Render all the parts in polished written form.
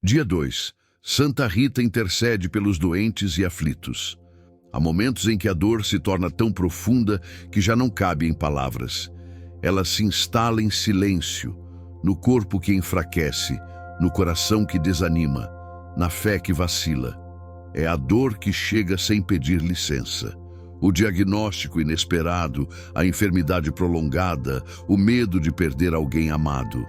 Dia 2. Santa Rita intercede pelos doentes e aflitos. Há momentos em que a dor se torna tão profunda que já não cabe em palavras. Ela se instala em silêncio, no corpo que enfraquece, no coração que desanima, na fé que vacila. É a dor que chega sem pedir licença. O diagnóstico inesperado, a enfermidade prolongada, o medo de perder alguém amado.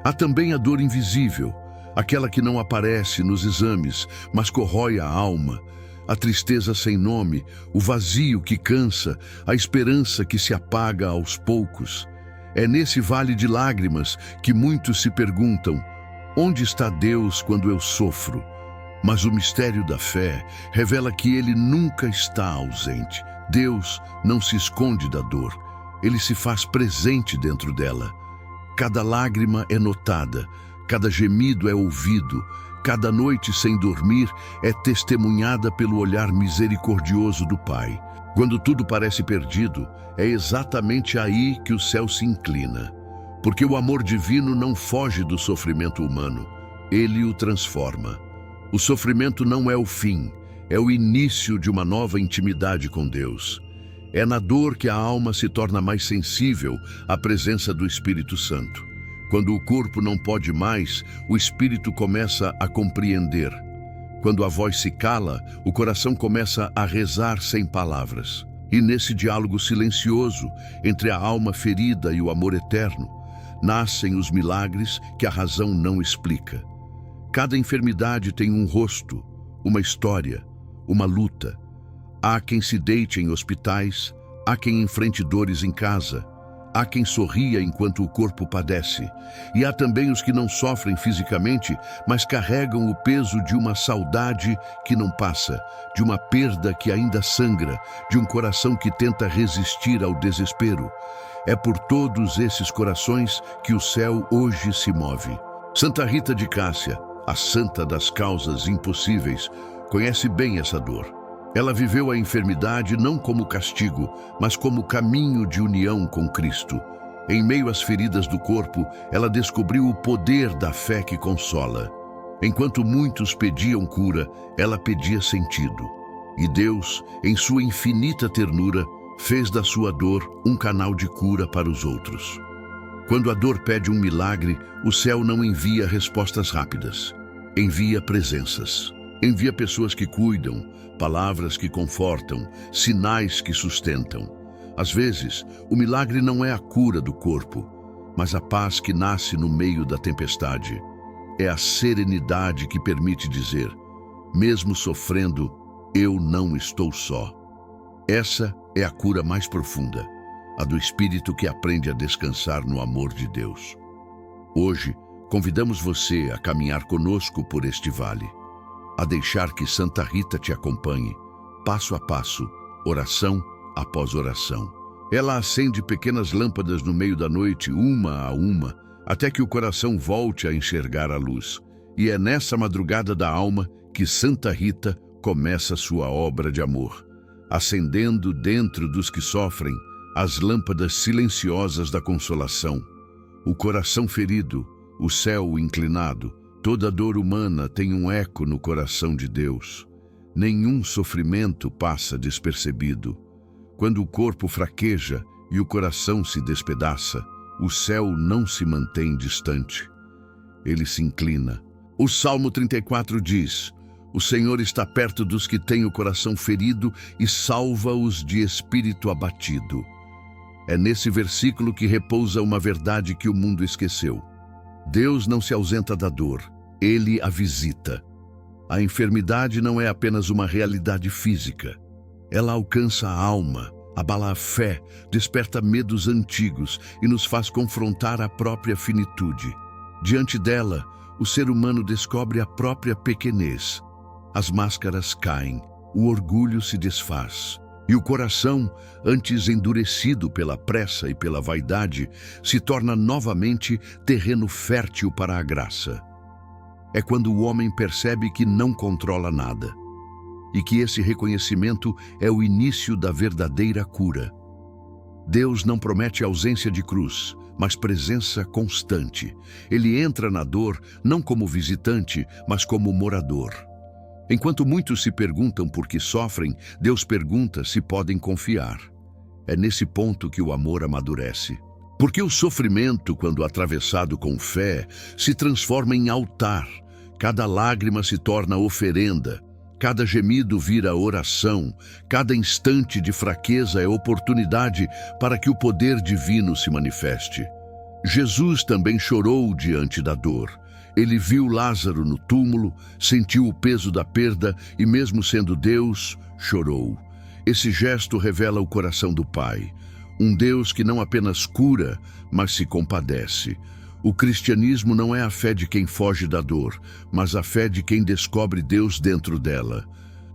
Há também a dor invisível, aquela que não aparece nos exames, mas corrói a alma. A tristeza sem nome, o vazio que cansa, a esperança que se apaga aos poucos. É nesse vale de lágrimas que muitos se perguntam: onde está Deus quando eu sofro? Mas o mistério da fé revela que Ele nunca está ausente. Deus não se esconde da dor, Ele se faz presente dentro dela. Cada lágrima é notada, cada gemido é ouvido, cada noite sem dormir é testemunhada pelo olhar misericordioso do Pai. Quando tudo parece perdido, é exatamente aí que o céu se inclina. Porque o amor divino não foge do sofrimento humano, ele o transforma. O sofrimento não é o fim, é o início de uma nova intimidade com Deus. É na dor que a alma se torna mais sensível à presença do Espírito Santo. Quando o corpo não pode mais, o Espírito começa a compreender. Quando a voz se cala, o coração começa a rezar sem palavras. E nesse diálogo silencioso entre a alma ferida e o amor eterno, nascem os milagres que a razão não explica. Cada enfermidade tem um rosto, uma história, uma luta. Há quem se deite em hospitais, há quem enfrente dores em casa, há quem sorria enquanto o corpo padece, e há também os que não sofrem fisicamente, mas carregam o peso de uma saudade que não passa, de uma perda que ainda sangra, de um coração que tenta resistir ao desespero. É por todos esses corações que o céu hoje se move. Santa Rita de Cássia, a santa das causas impossíveis, conhece bem essa dor. Ela viveu a enfermidade não como castigo, mas como caminho de união com Cristo. Em meio às feridas do corpo, ela descobriu o poder da fé que consola. Enquanto muitos pediam cura, ela pedia sentido. E Deus, em sua infinita ternura, fez da sua dor um canal de cura para os outros. Quando a dor pede um milagre, o céu não envia respostas rápidas. Envia presenças. Envia pessoas que cuidam, palavras que confortam, sinais que sustentam. Às vezes, o milagre não é a cura do corpo, mas a paz que nasce no meio da tempestade. É a serenidade que permite dizer: mesmo sofrendo, eu não estou só. Essa é a cura mais profunda, a do espírito que aprende a descansar no amor de Deus. Hoje, convidamos você a caminhar conosco por este vale, a deixar que Santa Rita te acompanhe, passo a passo, oração após oração. Ela acende pequenas lâmpadas no meio da noite, uma a uma, até que o coração volte a enxergar a luz. E é nessa madrugada da alma que Santa Rita começa sua obra de amor, acendendo dentro dos que sofrem as lâmpadas silenciosas da consolação. O coração ferido, o céu inclinado, toda dor humana tem um eco no coração de Deus. Nenhum sofrimento passa despercebido. Quando o corpo fraqueja e o coração se despedaça, o céu não se mantém distante. Ele se inclina. O Salmo 34 diz: o Senhor está perto dos que têm o coração ferido e salva-os de espírito abatido. É nesse versículo que repousa uma verdade que o mundo esqueceu. Deus não se ausenta da dor, Ele a visita. A enfermidade não é apenas uma realidade física. Ela alcança a alma, abala a fé, desperta medos antigos e nos faz confrontar a própria finitude. Diante dela, o ser humano descobre a própria pequenez. As máscaras caem, o orgulho se desfaz. E o coração, antes endurecido pela pressa e pela vaidade, se torna novamente terreno fértil para a graça. É quando o homem percebe que não controla nada, e que esse reconhecimento é o início da verdadeira cura. Deus não promete ausência de cruz, mas presença constante. Ele entra na dor não como visitante, mas como morador. Enquanto muitos se perguntam por que sofrem, Deus pergunta se podem confiar. É nesse ponto que o amor amadurece. Porque o sofrimento, quando atravessado com fé, se transforma em altar. Cada lágrima se torna oferenda. Cada gemido vira oração. Cada instante de fraqueza é oportunidade para que o poder divino se manifeste. Jesus também chorou diante da dor. Ele viu Lázaro no túmulo, sentiu o peso da perda e, mesmo sendo Deus, chorou. Esse gesto revela o coração do Pai. Um Deus que não apenas cura, mas se compadece. O cristianismo não é a fé de quem foge da dor, mas a fé de quem descobre Deus dentro dela.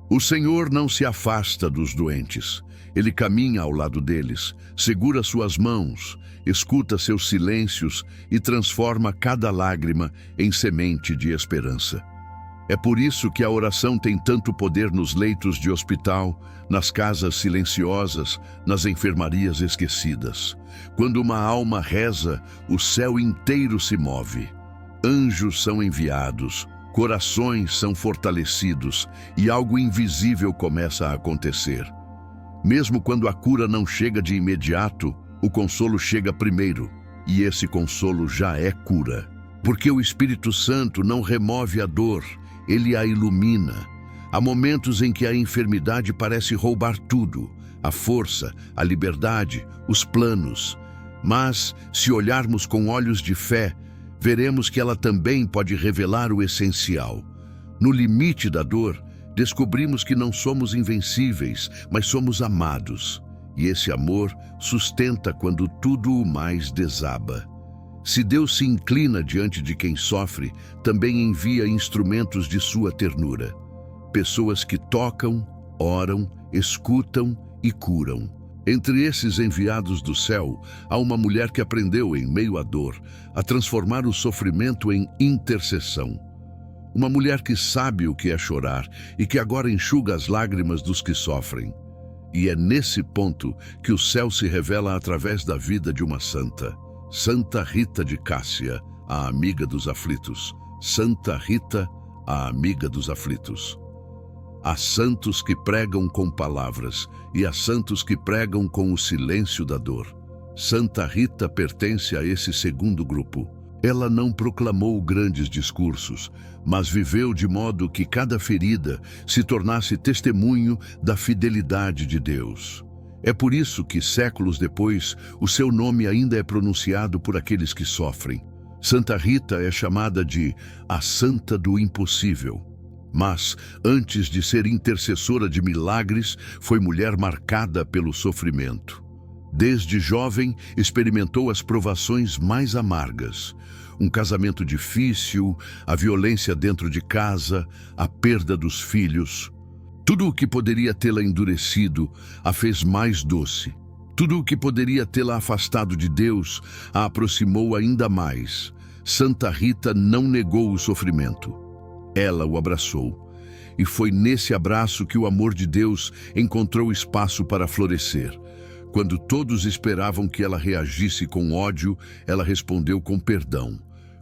O Senhor não se afasta dos doentes. Ele caminha ao lado deles, segura suas mãos, escuta seus silêncios e transforma cada lágrima em semente de esperança. É por isso que a oração tem tanto poder nos leitos de hospital, nas casas silenciosas, nas enfermarias esquecidas. Quando uma alma reza, o céu inteiro se move. Anjos são enviados, corações são fortalecidos e algo invisível começa a acontecer. Mesmo quando a cura não chega de imediato, o consolo chega primeiro, e esse consolo já é cura. Porque o Espírito Santo não remove a dor, ele a ilumina. Há momentos em que a enfermidade parece roubar tudo, a força, a liberdade, os planos. Mas, se olharmos com olhos de fé, veremos que ela também pode revelar o essencial. No limite da dor, descobrimos que não somos invencíveis, mas somos amados. E esse amor sustenta quando tudo o mais desaba. Se Deus se inclina diante de quem sofre, também envia instrumentos de sua ternura. Pessoas que tocam, oram, escutam e curam. Entre esses enviados do céu, há uma mulher que aprendeu, em meio à dor, a transformar o sofrimento em intercessão. Uma mulher que sabe o que é chorar e que agora enxuga as lágrimas dos que sofrem. E é nesse ponto que o céu se revela através da vida de uma santa. Santa Rita de Cássia, a amiga dos aflitos. Santa Rita, a amiga dos aflitos. Há santos que pregam com palavras e há santos que pregam com o silêncio da dor. Santa Rita pertence a esse segundo grupo. Ela não proclamou grandes discursos, mas viveu de modo que cada ferida se tornasse testemunho da fidelidade de Deus. É por isso que, séculos depois, o seu nome ainda é pronunciado por aqueles que sofrem. Santa Rita é chamada de a Santa do Impossível. Mas, antes de ser intercessora de milagres, foi mulher marcada pelo sofrimento. Desde jovem, experimentou as provações mais amargas. Um casamento difícil, a violência dentro de casa, a perda dos filhos. Tudo o que poderia tê-la endurecido a fez mais doce. Tudo o que poderia tê-la afastado de Deus a aproximou ainda mais. Santa Rita não negou o sofrimento. Ela o abraçou. E foi nesse abraço que o amor de Deus encontrou espaço para florescer. Quando todos esperavam que ela reagisse com ódio, ela respondeu com perdão.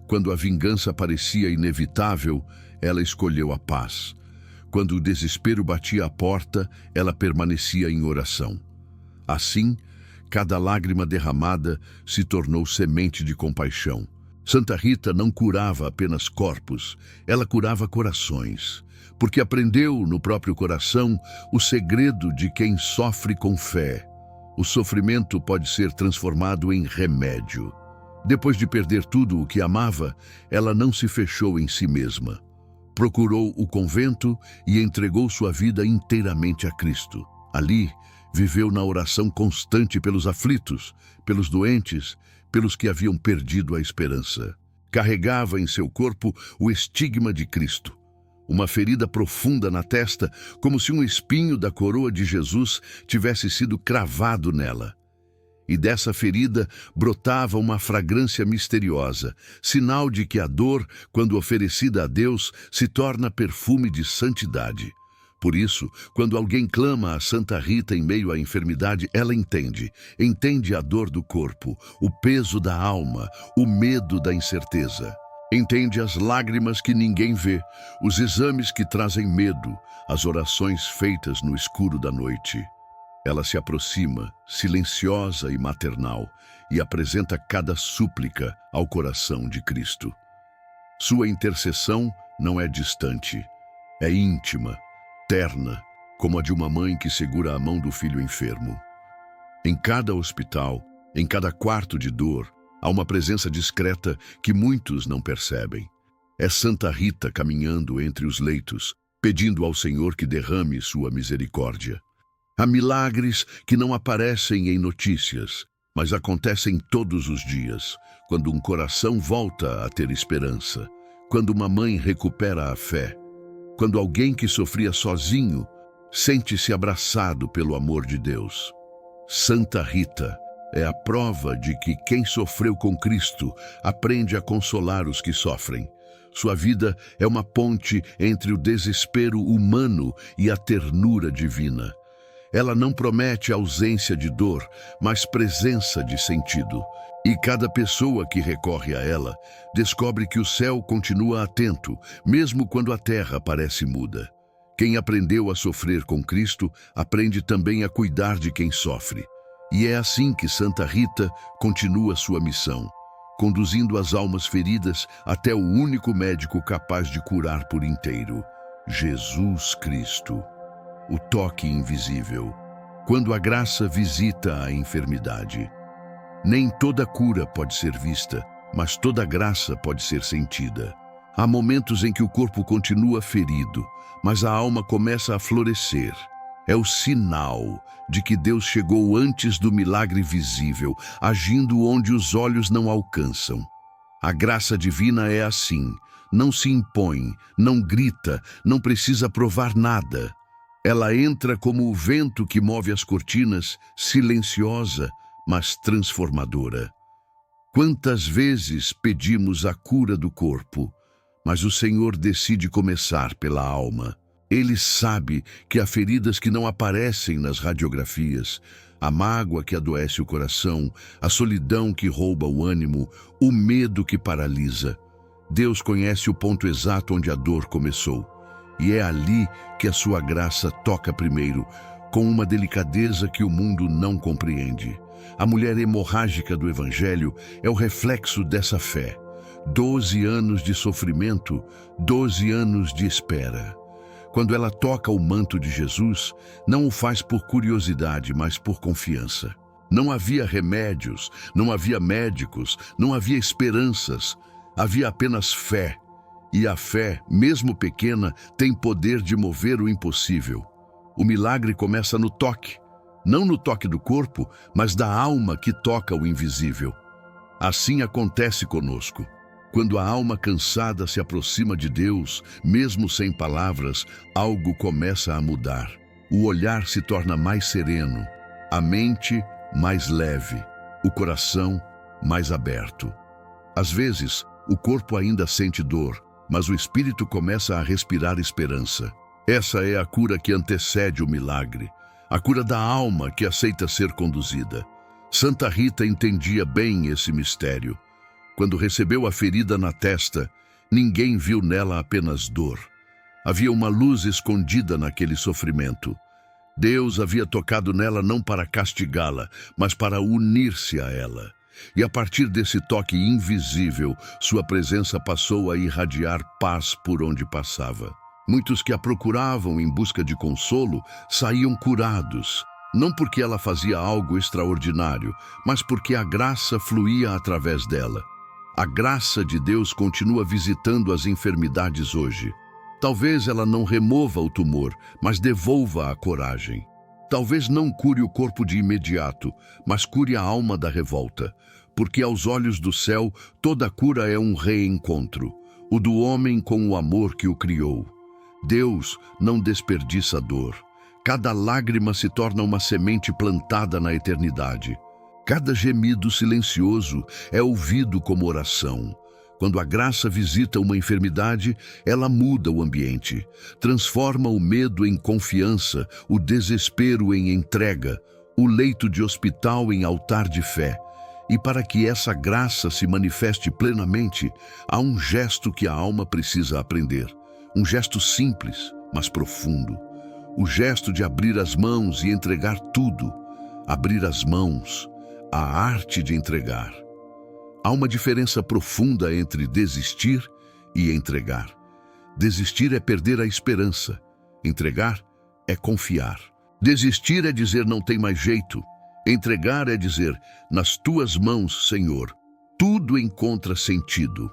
Quando a vingança parecia inevitável, ela escolheu a paz. Quando o desespero batia à porta, ela permanecia em oração. Assim, cada lágrima derramada se tornou semente de compaixão. Santa Rita não curava apenas corpos, ela curava corações, porque aprendeu no próprio coração o segredo de quem sofre com fé. O sofrimento pode ser transformado em remédio. Depois de perder tudo o que amava, ela não se fechou em si mesma. Procurou o convento e entregou sua vida inteiramente a Cristo. Ali, viveu na oração constante pelos aflitos, pelos doentes, pelos que haviam perdido a esperança. Carregava em seu corpo o estigma de Cristo, uma ferida profunda na testa, como se um espinho da coroa de Jesus tivesse sido cravado nela. E dessa ferida brotava uma fragrância misteriosa, sinal de que a dor, quando oferecida a Deus, se torna perfume de santidade. Por isso, quando alguém clama a Santa Rita em meio à enfermidade, ela entende a dor do corpo, o peso da alma, o medo da incerteza. Entende as lágrimas que ninguém vê, os exames que trazem medo, as orações feitas no escuro da noite. Ela se aproxima, silenciosa e maternal, e apresenta cada súplica ao coração de Cristo. Sua intercessão não é distante, é íntima, terna, como a de uma mãe que segura a mão do filho enfermo. Em cada hospital, em cada quarto de dor, há uma presença discreta que muitos não percebem. É Santa Rita caminhando entre os leitos, pedindo ao Senhor que derrame sua misericórdia. Há milagres que não aparecem em notícias, mas acontecem todos os dias, quando um coração volta a ter esperança, quando uma mãe recupera a fé, quando alguém que sofria sozinho sente-se abraçado pelo amor de Deus. Santa Rita é a prova de que quem sofreu com Cristo aprende a consolar os que sofrem. Sua vida é uma ponte entre o desespero humano e a ternura divina. Ela não promete ausência de dor, mas presença de sentido. E cada pessoa que recorre a ela descobre que o céu continua atento, mesmo quando a terra parece muda. Quem aprendeu a sofrer com Cristo, aprende também a cuidar de quem sofre. E é assim que Santa Rita continua sua missão, conduzindo as almas feridas até o único médico capaz de curar por inteiro, Jesus Cristo. O toque invisível. Quando a graça visita a enfermidade. Nem toda cura pode ser vista, mas toda graça pode ser sentida. Há momentos em que o corpo continua ferido, mas a alma começa a florescer. É o sinal de que Deus chegou antes do milagre visível, agindo onde os olhos não alcançam. A graça divina é assim, não se impõe, não grita, não precisa provar nada. Ela entra como o vento que move as cortinas, silenciosa, mas transformadora. Quantas vezes pedimos a cura do corpo, mas o Senhor decide começar pela alma. Ele sabe que há feridas que não aparecem nas radiografias, a mágoa que adoece o coração, a solidão que rouba o ânimo, o medo que paralisa. Deus conhece o ponto exato onde a dor começou. E é ali que a sua graça toca primeiro, com uma delicadeza que o mundo não compreende. A mulher hemorrágica do Evangelho é o reflexo dessa fé. 12 anos de sofrimento, 12 anos de espera. Quando ela toca o manto de Jesus, não o faz por curiosidade, mas por confiança. Não havia remédios, não havia médicos, não havia esperanças. Havia apenas fé. E a fé, mesmo pequena, tem poder de mover o impossível. O milagre começa no toque, não no toque do corpo, mas da alma que toca o invisível. Assim acontece conosco. Quando a alma cansada se aproxima de Deus, mesmo sem palavras, algo começa a mudar. O olhar se torna mais sereno, a mente mais leve, o coração mais aberto. Às vezes, o corpo ainda sente dor, mas o espírito começa a respirar esperança. Essa é a cura que antecede o milagre, a cura da alma que aceita ser conduzida. Santa Rita entendia bem esse mistério. Quando recebeu a ferida na testa, ninguém viu nela apenas dor. Havia uma luz escondida naquele sofrimento. Deus havia tocado nela não para castigá-la, mas para unir-se a ela. E a partir desse toque invisível, sua presença passou a irradiar paz por onde passava. Muitos que a procuravam em busca de consolo saíam curados, não porque ela fazia algo extraordinário, mas porque a graça fluía através dela. A graça de Deus continua visitando as enfermidades hoje. Talvez ela não remova o tumor, mas devolva a coragem. Talvez não cure o corpo de imediato, mas cure a alma da revolta. Porque aos olhos do céu, toda cura é um reencontro, o do homem com o amor que o criou. Deus não desperdiça dor. Cada lágrima se torna uma semente plantada na eternidade. Cada gemido silencioso é ouvido como oração. Quando a graça visita uma enfermidade, ela muda o ambiente, transforma o medo em confiança, o desespero em entrega, o leito de hospital em altar de fé. E para que essa graça se manifeste plenamente, há um gesto que a alma precisa aprender. Um gesto simples, mas profundo. O gesto de abrir as mãos e entregar tudo. Abrir as mãos, a arte de entregar. Há uma diferença profunda entre desistir e entregar. Desistir é perder a esperança. Entregar é confiar. Desistir é dizer não tem mais jeito. Entregar é dizer, nas tuas mãos, Senhor, tudo encontra sentido.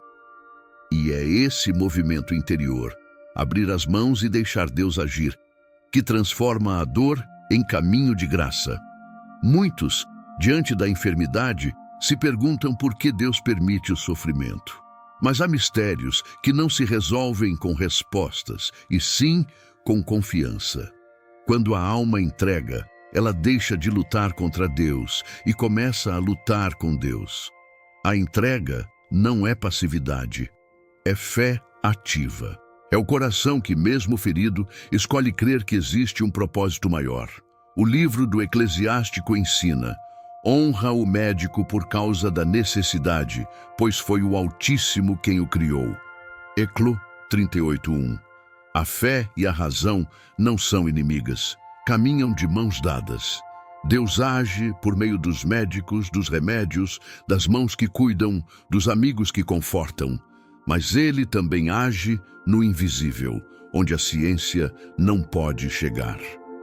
E é esse movimento interior, abrir as mãos e deixar Deus agir, que transforma a dor em caminho de graça. Muitos, diante da enfermidade, se perguntam por que Deus permite o sofrimento. Mas há mistérios que não se resolvem com respostas, e sim com confiança. Quando a alma entrega, ela deixa de lutar contra Deus e começa a lutar com Deus. A entrega não é passividade, é fé ativa. É o coração que, mesmo ferido, escolhe crer que existe um propósito maior. O livro do Eclesiástico ensina: honra o médico por causa da necessidade, pois foi o Altíssimo quem o criou. Eclo 38:1. A fé e a razão não são inimigas, caminham de mãos dadas. Deus age por meio dos médicos, dos remédios, das mãos que cuidam, dos amigos que confortam. Mas Ele também age no invisível, onde a ciência não pode chegar.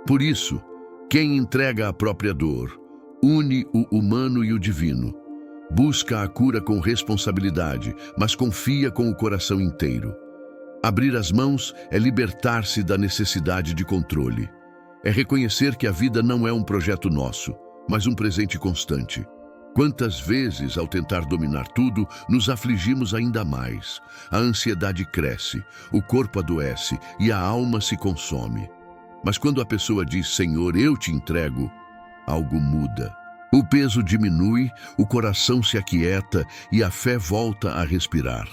Por isso, quem entrega a própria dor, une o humano e o divino. Busca a cura com responsabilidade, mas confia com o coração inteiro. Abrir as mãos é libertar-se da necessidade de controle. É reconhecer que a vida não é um projeto nosso, mas um presente constante. Quantas vezes, ao tentar dominar tudo, nos afligimos ainda mais. A ansiedade cresce, o corpo adoece e a alma se consome. Mas quando a pessoa diz, Senhor, eu te entrego, algo muda. O peso diminui, o coração se aquieta e a fé volta a respirar.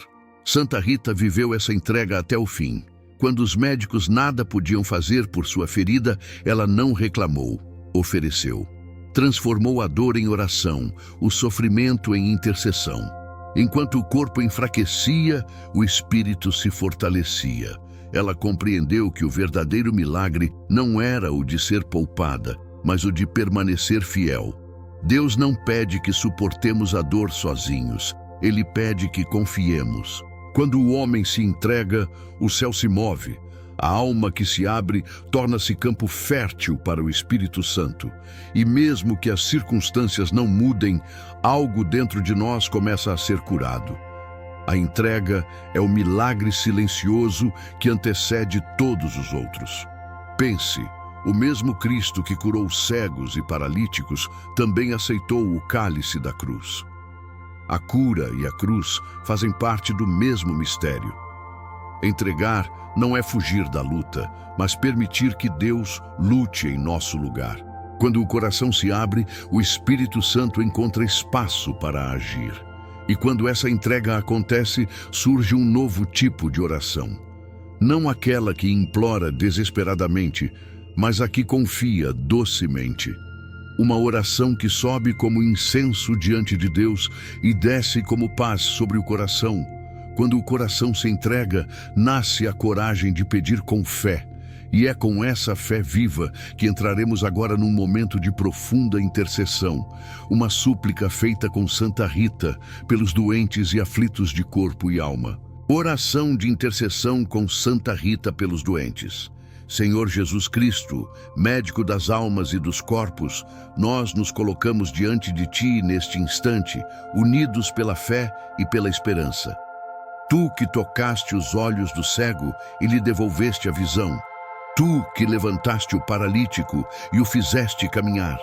Santa Rita viveu essa entrega até o fim. Quando os médicos nada podiam fazer por sua ferida, ela não reclamou, ofereceu. Transformou a dor em oração, o sofrimento em intercessão. Enquanto o corpo enfraquecia, o espírito se fortalecia. Ela compreendeu que o verdadeiro milagre não era o de ser poupada, mas o de permanecer fiel. Deus não pede que suportemos a dor sozinhos. Ele pede que confiemos. Quando o homem se entrega, o céu se move. A alma que se abre torna-se campo fértil para o Espírito Santo. E mesmo que as circunstâncias não mudem, algo dentro de nós começa a ser curado. A entrega é o milagre silencioso que antecede todos os outros. Pense, o mesmo Cristo que curou cegos e paralíticos também aceitou o cálice da cruz. A cura e a cruz fazem parte do mesmo mistério. Entregar não é fugir da luta, mas permitir que Deus lute em nosso lugar. Quando o coração se abre, o Espírito Santo encontra espaço para agir. E quando essa entrega acontece, surge um novo tipo de oração. Não aquela que implora desesperadamente, mas a que confia docemente. Uma oração que sobe como incenso diante de Deus e desce como paz sobre o coração. Quando o coração se entrega, nasce a coragem de pedir com fé. E é com essa fé viva que entraremos agora num momento de profunda intercessão. Uma súplica feita com Santa Rita pelos doentes e aflitos de corpo e alma. Oração de intercessão com Santa Rita pelos doentes. Senhor Jesus Cristo, médico das almas e dos corpos, nós nos colocamos diante de Ti neste instante, unidos pela fé e pela esperança. Tu que tocaste os olhos do cego e lhe devolveste a visão. Tu que levantaste o paralítico e o fizeste caminhar.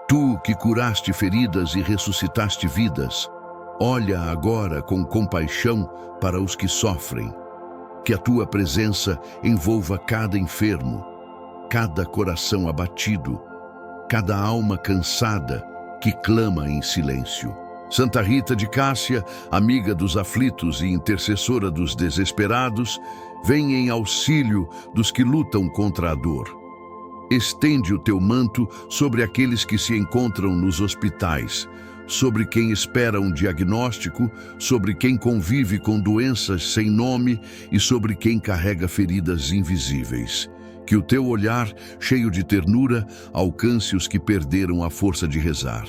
Tu que curaste feridas e ressuscitaste vidas. Olha agora com compaixão para os que sofrem. Que a Tua presença envolva cada enfermo, cada coração abatido, cada alma cansada que clama em silêncio. Santa Rita de Cássia, amiga dos aflitos e intercessora dos desesperados, vem em auxílio dos que lutam contra a dor. Estende o teu manto sobre aqueles que se encontram nos hospitais, sobre quem espera um diagnóstico, sobre quem convive com doenças sem nome e sobre quem carrega feridas invisíveis. Que o teu olhar, cheio de ternura, alcance os que perderam a força de rezar.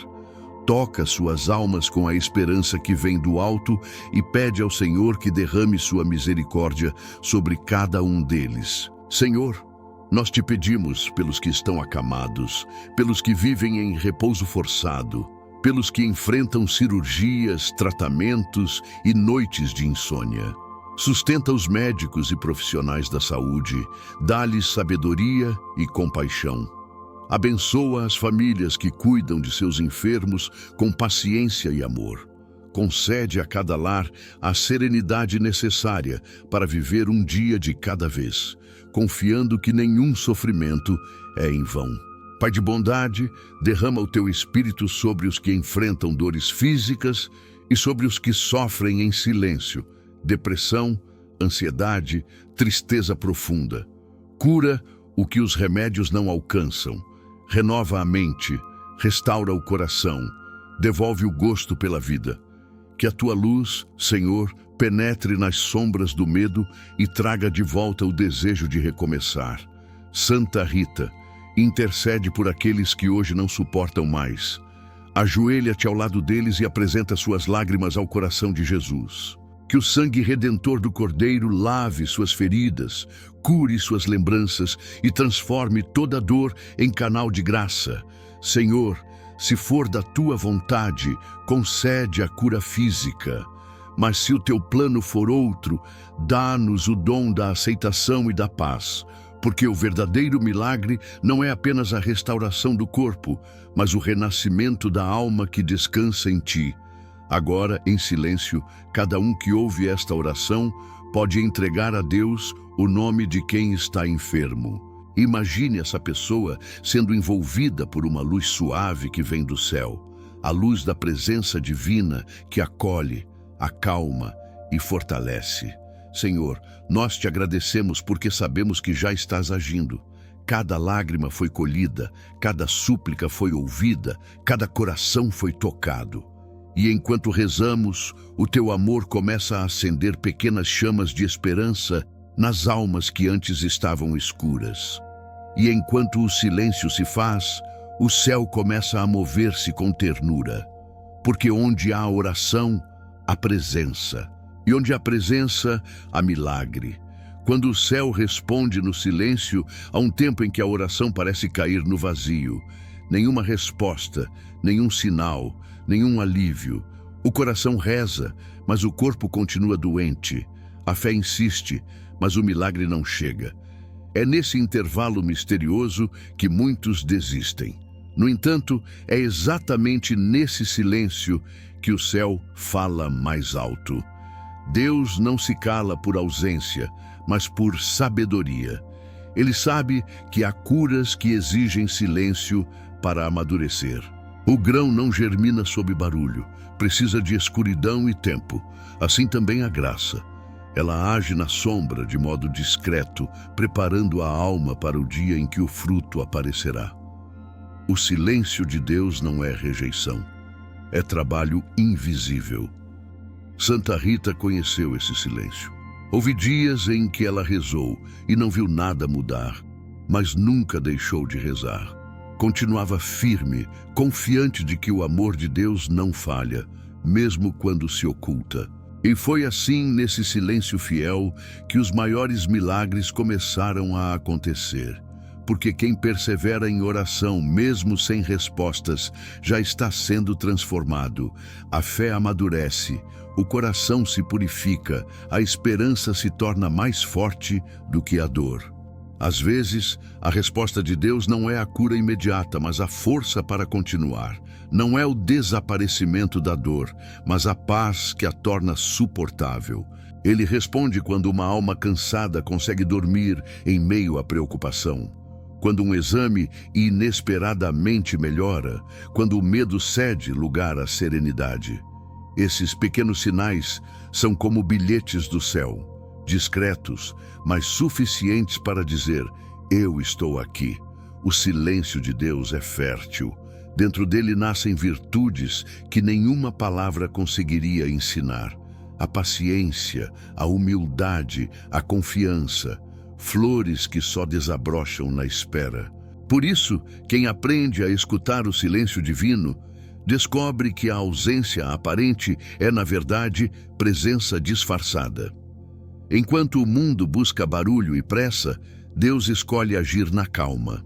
Toca suas almas com a esperança que vem do alto e pede ao Senhor que derrame sua misericórdia sobre cada um deles. Senhor, nós te pedimos pelos que estão acamados, pelos que vivem em repouso forçado, pelos que enfrentam cirurgias, tratamentos e noites de insônia. Sustenta os médicos e profissionais da saúde, dá-lhes sabedoria e compaixão. Abençoa as famílias que cuidam de seus enfermos com paciência e amor. Concede a cada lar a serenidade necessária para viver um dia de cada vez, confiando que nenhum sofrimento é em vão. Pai de bondade, derrama o teu espírito sobre os que enfrentam dores físicas e sobre os que sofrem em silêncio, depressão, ansiedade, tristeza profunda. Cura o que os remédios não alcançam. Renova a mente, restaura o coração, devolve o gosto pela vida. Que a tua luz, Senhor, penetre nas sombras do medo e traga de volta o desejo de recomeçar. Santa Rita, intercede por aqueles que hoje não suportam mais. Ajoelha-te ao lado deles e apresenta suas lágrimas ao coração de Jesus. Que o sangue redentor do Cordeiro lave suas feridas, cure suas lembranças e transforme toda dor em canal de graça. Senhor, se for da tua vontade, concede a cura física. Mas se o teu plano for outro, dá-nos o dom da aceitação e da paz. Porque o verdadeiro milagre não é apenas a restauração do corpo, mas o renascimento da alma que descansa em ti. Agora, em silêncio, cada um que ouve esta oração pode entregar a Deus o nome de quem está enfermo. Imagine essa pessoa sendo envolvida por uma luz suave que vem do céu, a luz da presença divina que acolhe, acalma e fortalece. Senhor, nós te agradecemos porque sabemos que já estás agindo. Cada lágrima foi colhida, cada súplica foi ouvida, cada coração foi tocado. E enquanto rezamos, o teu amor começa a acender pequenas chamas de esperança nas almas que antes estavam escuras. E enquanto o silêncio se faz, o céu começa a mover-se com ternura. Porque onde há oração, há presença. E onde há presença, há milagre. Quando o céu responde no silêncio, há um tempo em que a oração parece cair no vazio. Nenhuma resposta, nenhum sinal, nenhum alívio. O coração reza, mas o corpo continua doente. A fé insiste, mas o milagre não chega. É nesse intervalo misterioso que muitos desistem. No entanto, é exatamente nesse silêncio que o céu fala mais alto. Deus não se cala por ausência, mas por sabedoria. Ele sabe que há curas que exigem silêncio para amadurecer. O grão não germina sob barulho, precisa de escuridão e tempo. Assim também a graça. Ela age na sombra de modo discreto, preparando a alma para o dia em que o fruto aparecerá. O silêncio de Deus não é rejeição, é trabalho invisível. Santa Rita conheceu esse silêncio. Houve dias em que ela rezou e não viu nada mudar, mas nunca deixou de rezar. Continuava firme, confiante de que o amor de Deus não falha, mesmo quando se oculta. E foi assim, nesse silêncio fiel, que os maiores milagres começaram a acontecer. Porque quem persevera em oração, mesmo sem respostas, já está sendo transformado. A fé amadurece, o coração se purifica, a esperança se torna mais forte do que a dor. Às vezes, a resposta de Deus não é a cura imediata, mas a força para continuar. Não é o desaparecimento da dor, mas a paz que a torna suportável. Ele responde quando uma alma cansada consegue dormir em meio à preocupação. Quando um exame inesperadamente melhora, quando o medo cede lugar à serenidade. Esses pequenos sinais são como bilhetes do céu, discretos, mas suficientes para dizer: eu estou aqui. O silêncio de Deus é fértil. Dentro dele nascem virtudes que nenhuma palavra conseguiria ensinar. A paciência, a humildade, a confiança, flores que só desabrocham na espera. Por isso, quem aprende a escutar o silêncio divino, descobre que a ausência aparente é, na verdade, presença disfarçada. Enquanto o mundo busca barulho e pressa, Deus escolhe agir na calma.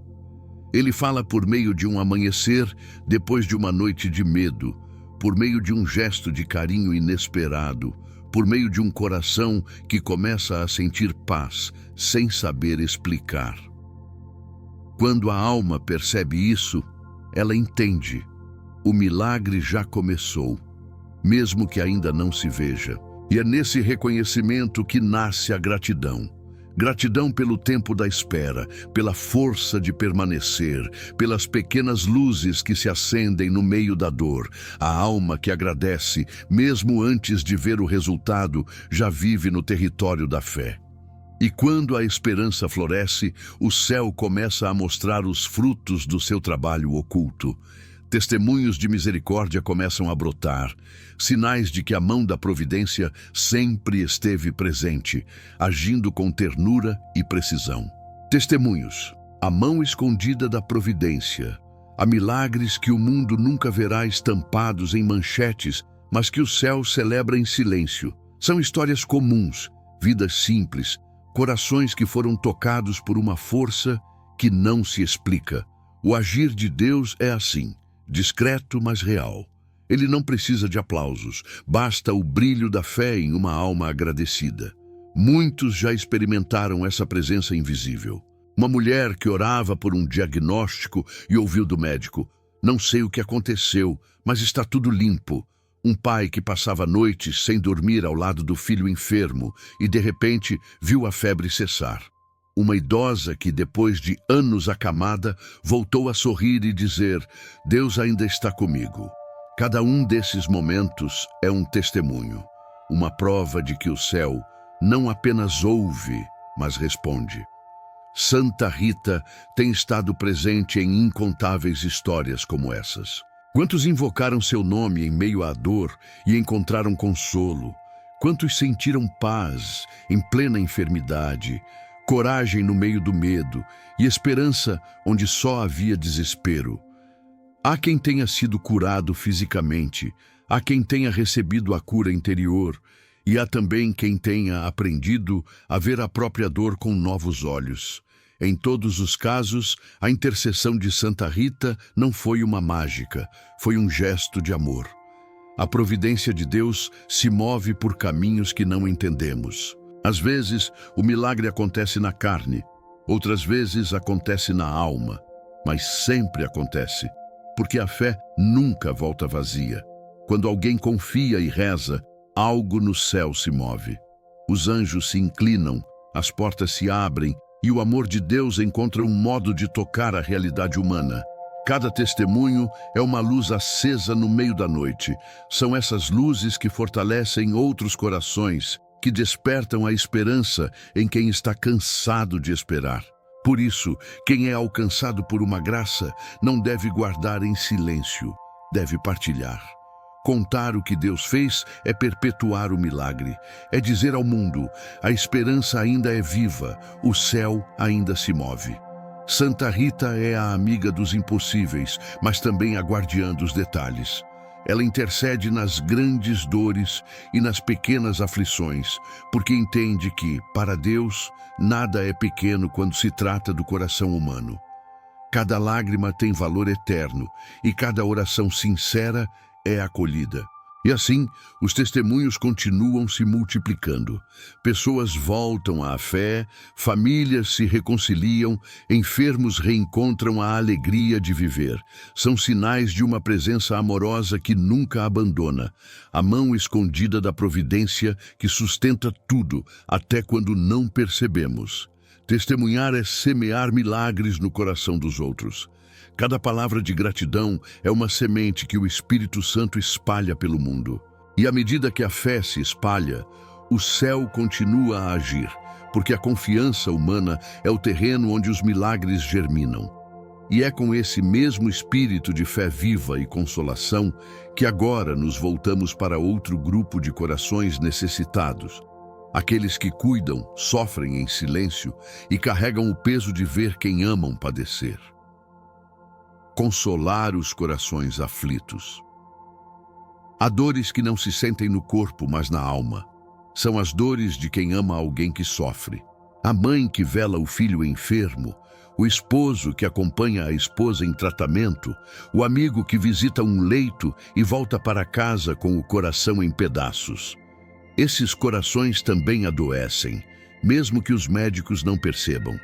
Ele fala por meio de um amanhecer depois de uma noite de medo, por meio de um gesto de carinho inesperado, por meio de um coração que começa a sentir paz, sem saber explicar. Quando a alma percebe isso, ela entende. O milagre já começou, mesmo que ainda não se veja. E é nesse reconhecimento que nasce a gratidão. Gratidão pelo tempo da espera, pela força de permanecer, pelas pequenas luzes que se acendem no meio da dor. A alma que agradece, mesmo antes de ver o resultado, já vive no território da fé. E quando a esperança floresce, o céu começa a mostrar os frutos do seu trabalho oculto. Testemunhos de misericórdia começam a brotar, sinais de que a mão da providência sempre esteve presente, agindo com ternura e precisão. Testemunhos, a mão escondida da providência. Há milagres que o mundo nunca verá estampados em manchetes, mas que o céu celebra em silêncio. São histórias comuns, vidas simples, corações que foram tocados por uma força que não se explica. O agir de Deus é assim. Discreto, mas real. Ele não precisa de aplausos, basta o brilho da fé em uma alma agradecida. Muitos já experimentaram essa presença invisível. Uma mulher que orava por um diagnóstico e ouviu do médico: não sei o que aconteceu, mas está tudo limpo. Um pai que passava noites sem dormir ao lado do filho enfermo e de repente viu a febre cessar. Uma idosa que, depois de anos acamada, voltou a sorrir e dizer: Deus ainda está comigo. Cada um desses momentos é um testemunho, uma prova de que o céu não apenas ouve, mas responde. Santa Rita tem estado presente em incontáveis histórias como essas. Quantos invocaram seu nome em meio à dor e encontraram consolo? Quantos sentiram paz em plena enfermidade? Coragem no meio do medo e esperança onde só havia desespero. Há quem tenha sido curado fisicamente, há quem tenha recebido a cura interior e há também quem tenha aprendido a ver a própria dor com novos olhos. Em todos os casos, a intercessão de Santa Rita não foi uma mágica, foi um gesto de amor. A providência de Deus se move por caminhos que não entendemos. Às vezes, o milagre acontece na carne, outras vezes acontece na alma, mas sempre acontece, porque a fé nunca volta vazia. Quando alguém confia e reza, algo no céu se move. Os anjos se inclinam, as portas se abrem e o amor de Deus encontra um modo de tocar a realidade humana. Cada testemunho é uma luz acesa no meio da noite. São essas luzes que fortalecem outros corações, que despertam a esperança em quem está cansado de esperar. Por isso, quem é alcançado por uma graça não deve guardar em silêncio, deve partilhar. Contar o que Deus fez é perpetuar o milagre, é dizer ao mundo: a esperança ainda é viva, o céu ainda se move. Santa Rita é a amiga dos impossíveis, mas também a guardiã dos detalhes. Ela intercede nas grandes dores e nas pequenas aflições, porque entende que, para Deus, nada é pequeno quando se trata do coração humano. Cada lágrima tem valor eterno e cada oração sincera é acolhida. E assim, os testemunhos continuam se multiplicando. Pessoas voltam à fé, famílias se reconciliam, enfermos reencontram a alegria de viver. São sinais de uma presença amorosa que nunca abandona, a mão escondida da providência que sustenta tudo, até quando não percebemos. Testemunhar é semear milagres no coração dos outros. Cada palavra de gratidão é uma semente que o Espírito Santo espalha pelo mundo. E à medida que a fé se espalha, o céu continua a agir, porque a confiança humana é o terreno onde os milagres germinam. E é com esse mesmo espírito de fé viva e consolação que agora nos voltamos para outro grupo de corações necessitados. Aqueles que cuidam, sofrem em silêncio e carregam o peso de ver quem amam padecer. Consolar os corações aflitos. Há dores que não se sentem no corpo, mas na alma. São as dores de quem ama alguém que sofre. A mãe que vela o filho enfermo, o esposo que acompanha a esposa em tratamento, o amigo que visita um leito e volta para casa com o coração em pedaços. Esses corações também adoecem, mesmo que os médicos não percebam.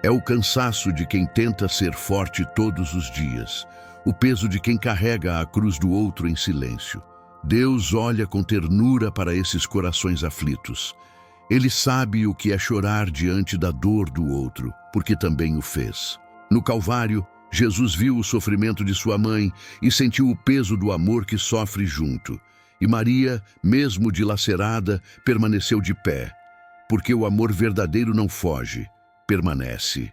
É o cansaço de quem tenta ser forte todos os dias, o peso de quem carrega a cruz do outro em silêncio. Deus olha com ternura para esses corações aflitos. Ele sabe o que é chorar diante da dor do outro, porque também o fez. No Calvário, Jesus viu o sofrimento de sua mãe e sentiu o peso do amor que sofre junto. E Maria, mesmo dilacerada, permaneceu de pé, porque o amor verdadeiro não foge, permanece.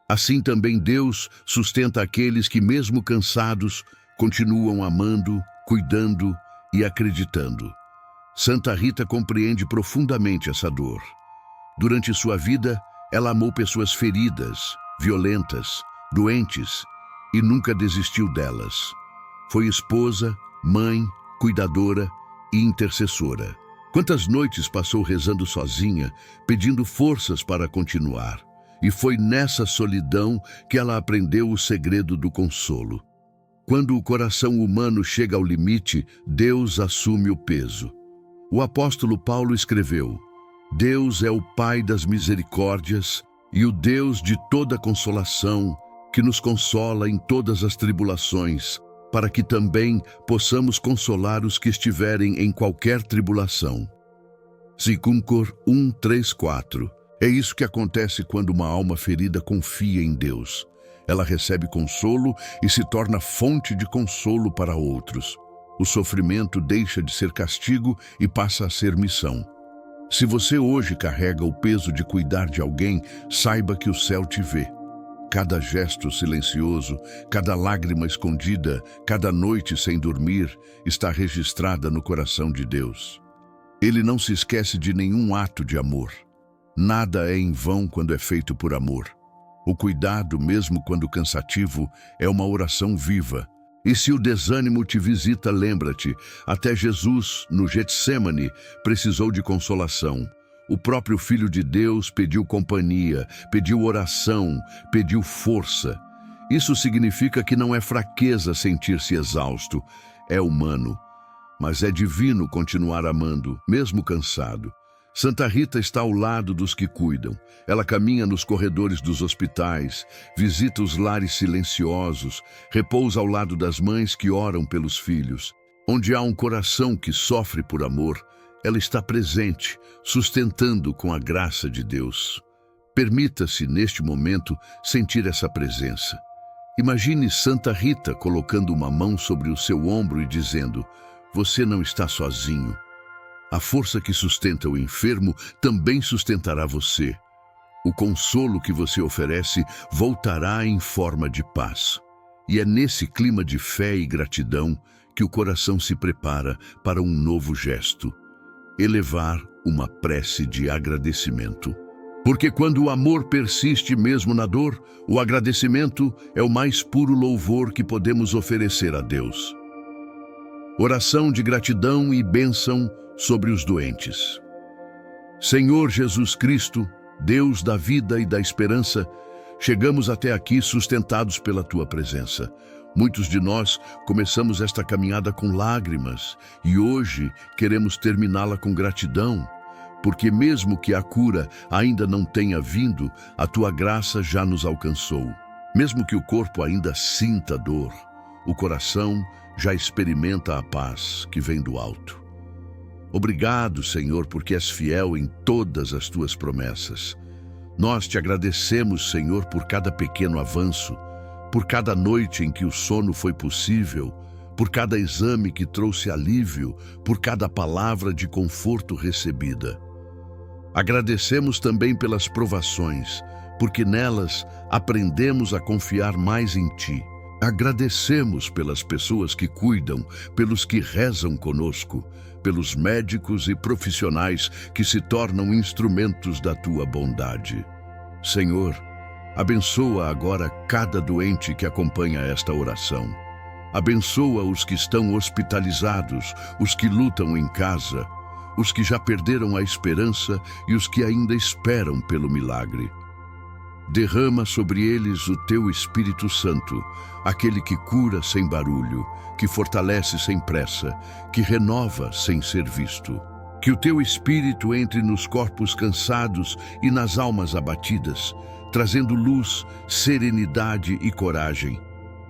Assim também Deus sustenta aqueles que, mesmo cansados, continuam amando, cuidando e acreditando. Santa Rita compreende profundamente essa dor. Durante sua vida, ela amou pessoas feridas, violentas, doentes e nunca desistiu delas. Foi esposa, mãe, cuidadora e intercessora. Quantas noites passou rezando sozinha, pedindo forças para continuar. E foi nessa solidão que ela aprendeu o segredo do consolo. Quando o coração humano chega ao limite, Deus assume o peso. O apóstolo Paulo escreveu: Deus é o Pai das misericórdias e o Deus de toda consolação, que nos consola em todas as tribulações, para que também possamos consolar os que estiverem em qualquer tribulação. 2 Cor 1:3-4. É isso que acontece quando uma alma ferida confia em Deus. Ela recebe consolo e se torna fonte de consolo para outros. O sofrimento deixa de ser castigo e passa a ser missão. Se você hoje carrega o peso de cuidar de alguém, saiba que o céu te vê. Cada gesto silencioso, cada lágrima escondida, cada noite sem dormir, está registrada no coração de Deus. Ele não se esquece de nenhum ato de amor. Nada é em vão quando é feito por amor. O cuidado, mesmo quando cansativo, é uma oração viva. E se o desânimo te visita, lembra-te, até Jesus, no Getsêmani, precisou de consolação. O próprio Filho de Deus pediu companhia, pediu oração, pediu força. Isso significa que não é fraqueza sentir-se exausto, é humano. Mas é divino continuar amando, mesmo cansado. Santa Rita está ao lado dos que cuidam. Ela caminha nos corredores dos hospitais, visita os lares silenciosos, repousa ao lado das mães que oram pelos filhos. Onde há um coração que sofre por amor, ela está presente, sustentando com a graça de Deus. Permita-se, neste momento, sentir essa presença. Imagine Santa Rita colocando uma mão sobre o seu ombro e dizendo: você não está sozinho. A força que sustenta o enfermo também sustentará você. O consolo que você oferece voltará em forma de paz. E é nesse clima de fé e gratidão que o coração se prepara para um novo gesto: elevar uma prece de agradecimento. Porque quando o amor persiste mesmo na dor, o agradecimento é o mais puro louvor que podemos oferecer a Deus. Oração de gratidão e bênção sobre os doentes. Senhor Jesus Cristo, Deus da vida e da esperança, chegamos até aqui sustentados pela Tua presença. Muitos de nós começamos esta caminhada com lágrimas e hoje queremos terminá-la com gratidão, porque mesmo que a cura ainda não tenha vindo, a Tua graça já nos alcançou. Mesmo que o corpo ainda sinta dor, o coração já experimenta a paz que vem do alto. Obrigado, Senhor, porque és fiel em todas as Tuas promessas. Nós te agradecemos, Senhor, por cada pequeno avanço, por cada noite em que o sono foi possível, por cada exame que trouxe alívio, por cada palavra de conforto recebida. Agradecemos também pelas provações, porque nelas aprendemos a confiar mais em Ti. Agradecemos pelas pessoas que cuidam, pelos que rezam conosco, pelos médicos e profissionais que se tornam instrumentos da Tua bondade. Senhor, abençoa agora cada doente que acompanha esta oração. Abençoa os que estão hospitalizados, os que lutam em casa, os que já perderam a esperança e os que ainda esperam pelo milagre. Derrama sobre eles o Teu Espírito Santo, aquele que cura sem barulho, que fortalece sem pressa, que renova sem ser visto. Que o Teu Espírito entre nos corpos cansados e nas almas abatidas, trazendo luz, serenidade e coragem.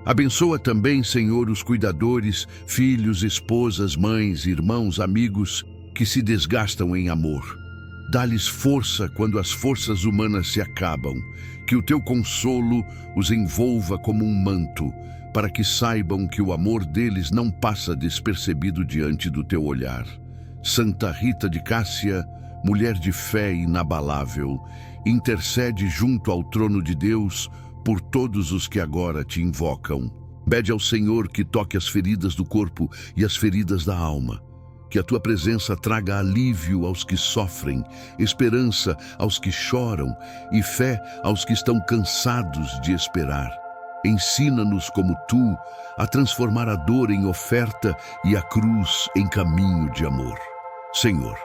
Abençoa também, Senhor, os cuidadores, filhos, esposas, mães, irmãos, amigos, que se desgastam em amor. Dá-lhes força quando as forças humanas se acabam, que o Teu consolo os envolva como um manto, para que saibam que o amor deles não passa despercebido diante do Teu olhar. Santa Rita de Cássia, mulher de fé inabalável, intercede junto ao trono de Deus por todos os que agora Te invocam. Pede ao Senhor que toque as feridas do corpo e as feridas da alma. Que a Tua presença traga alívio aos que sofrem, esperança aos que choram e fé aos que estão cansados de esperar. Ensina-nos como Tu a transformar a dor em oferta e a cruz em caminho de amor. Senhor,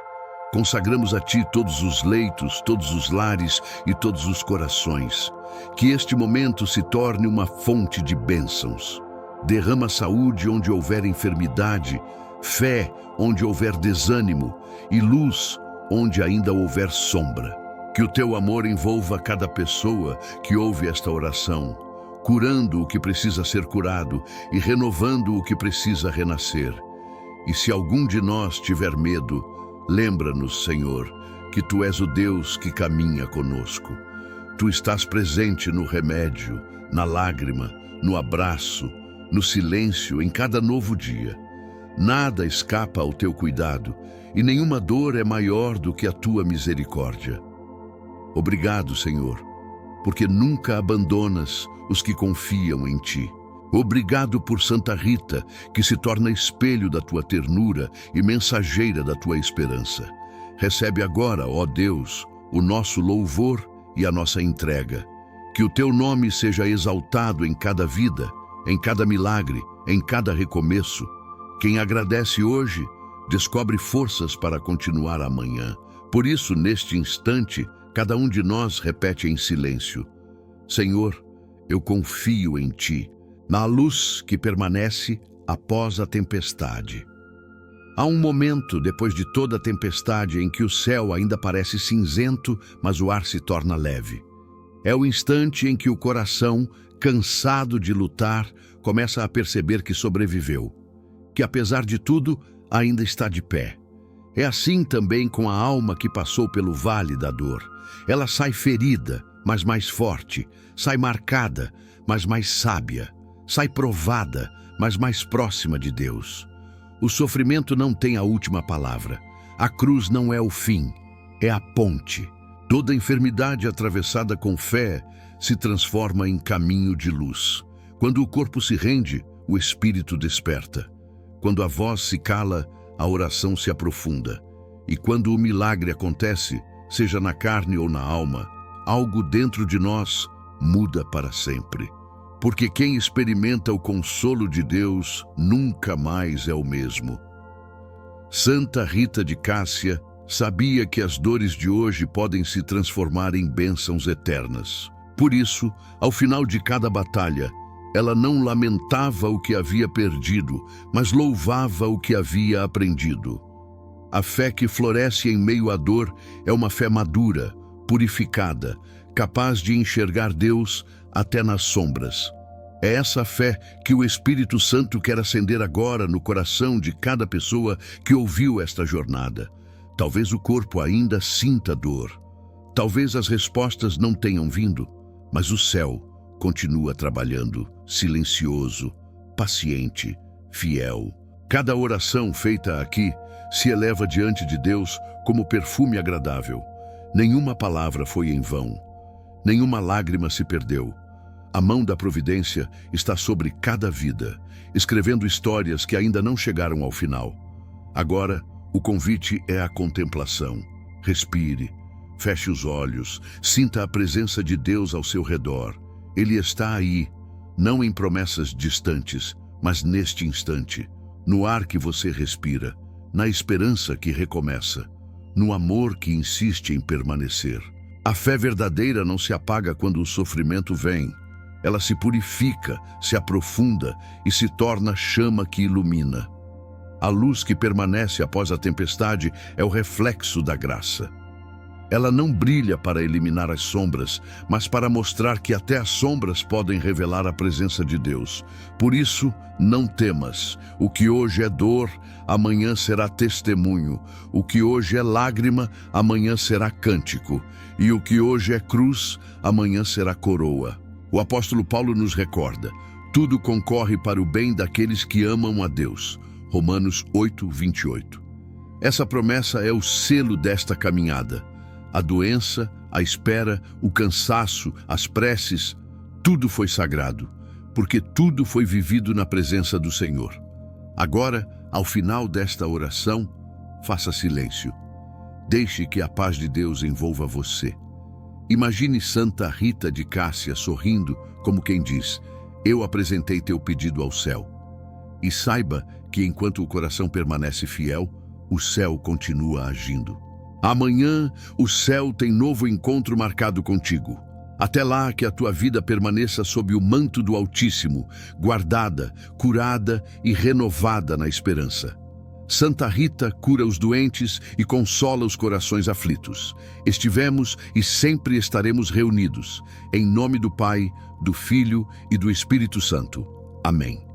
consagramos a Ti todos os leitos, todos os lares e todos os corações. Que este momento se torne uma fonte de bênçãos. Derrama saúde onde houver enfermidade, fé onde houver desânimo e luz onde ainda houver sombra. Que o Teu amor envolva cada pessoa que ouve esta oração, curando o que precisa ser curado e renovando o que precisa renascer. E se algum de nós tiver medo, lembra-nos, Senhor, que Tu és o Deus que caminha conosco. Tu estás presente no remédio, na lágrima, no abraço, no silêncio, em cada novo dia. Nada escapa ao Teu cuidado, e nenhuma dor é maior do que a Tua misericórdia. Obrigado, Senhor, porque nunca abandonas os que confiam em Ti. Obrigado por Santa Rita, que se torna espelho da Tua ternura e mensageira da Tua esperança. Recebe agora, ó Deus, o nosso louvor e a nossa entrega. Que o Teu nome seja exaltado em cada vida, em cada milagre, em cada recomeço. Quem agradece hoje, descobre forças para continuar amanhã. Por isso, neste instante, cada um de nós repete em silêncio: Senhor, eu confio em Ti, na luz que permanece após a tempestade. Há um momento, depois de toda a tempestade, em que o céu ainda parece cinzento, mas o ar se torna leve. É o instante em que o coração, cansado de lutar, começa a perceber que sobreviveu, que apesar de tudo, ainda está de pé. É assim também com a alma que passou pelo vale da dor. Ela sai ferida, mas mais forte, sai marcada, mas mais sábia, sai provada, mas mais próxima de Deus. O sofrimento não tem a última palavra. A cruz não é o fim, é a ponte. Toda enfermidade atravessada com fé se transforma em caminho de luz. Quando o corpo se rende, o espírito desperta. Quando a voz se cala, a oração se aprofunda. E quando o milagre acontece, seja na carne ou na alma, algo dentro de nós muda para sempre. Porque quem experimenta o consolo de Deus nunca mais é o mesmo. Santa Rita de Cássia sabia que as dores de hoje podem se transformar em bênçãos eternas. Por isso, ao final de cada batalha, ela não lamentava o que havia perdido, mas louvava o que havia aprendido. A fé que floresce em meio à dor é uma fé madura, purificada, capaz de enxergar Deus até nas sombras. É essa fé que o Espírito Santo quer acender agora no coração de cada pessoa que ouviu esta jornada. Talvez o corpo ainda sinta dor. Talvez as respostas não tenham vindo, mas o céu continua trabalhando, silencioso, paciente, fiel. Cada oração feita aqui se eleva diante de Deus como perfume agradável. Nenhuma palavra foi em vão. Nenhuma lágrima se perdeu. A mão da providência está sobre cada vida, escrevendo histórias que ainda não chegaram ao final. Agora, o convite é a contemplação. Respire, feche os olhos, sinta a presença de Deus ao seu redor. Ele está aí, não em promessas distantes, mas neste instante, no ar que você respira, na esperança que recomeça, no amor que insiste em permanecer. A fé verdadeira não se apaga quando o sofrimento vem. Ela se purifica, se aprofunda e se torna chama que ilumina. A luz que permanece após a tempestade é o reflexo da graça. Ela não brilha para eliminar as sombras, mas para mostrar que até as sombras podem revelar a presença de Deus. Por isso, não temas. O que hoje é dor, amanhã será testemunho. O que hoje é lágrima, amanhã será cântico. E o que hoje é cruz, amanhã será coroa. O apóstolo Paulo nos recorda: tudo concorre para o bem daqueles que amam a Deus. Romanos 8, 28. Essa promessa é o selo desta caminhada. A doença, a espera, o cansaço, as preces, tudo foi sagrado, porque tudo foi vivido na presença do Senhor. Agora, ao final desta oração, faça silêncio. Deixe que a paz de Deus envolva você. Imagine Santa Rita de Cássia sorrindo, como quem diz: eu apresentei teu pedido ao céu. E saiba que enquanto o coração permanece fiel, o céu continua agindo. Amanhã, o céu tem novo encontro marcado contigo. Até lá, que a tua vida permaneça sob o manto do Altíssimo, guardada, curada e renovada na esperança. Santa Rita cura os doentes e consola os corações aflitos. Estivemos e sempre estaremos reunidos. Em nome do Pai, do Filho e do Espírito Santo. Amém.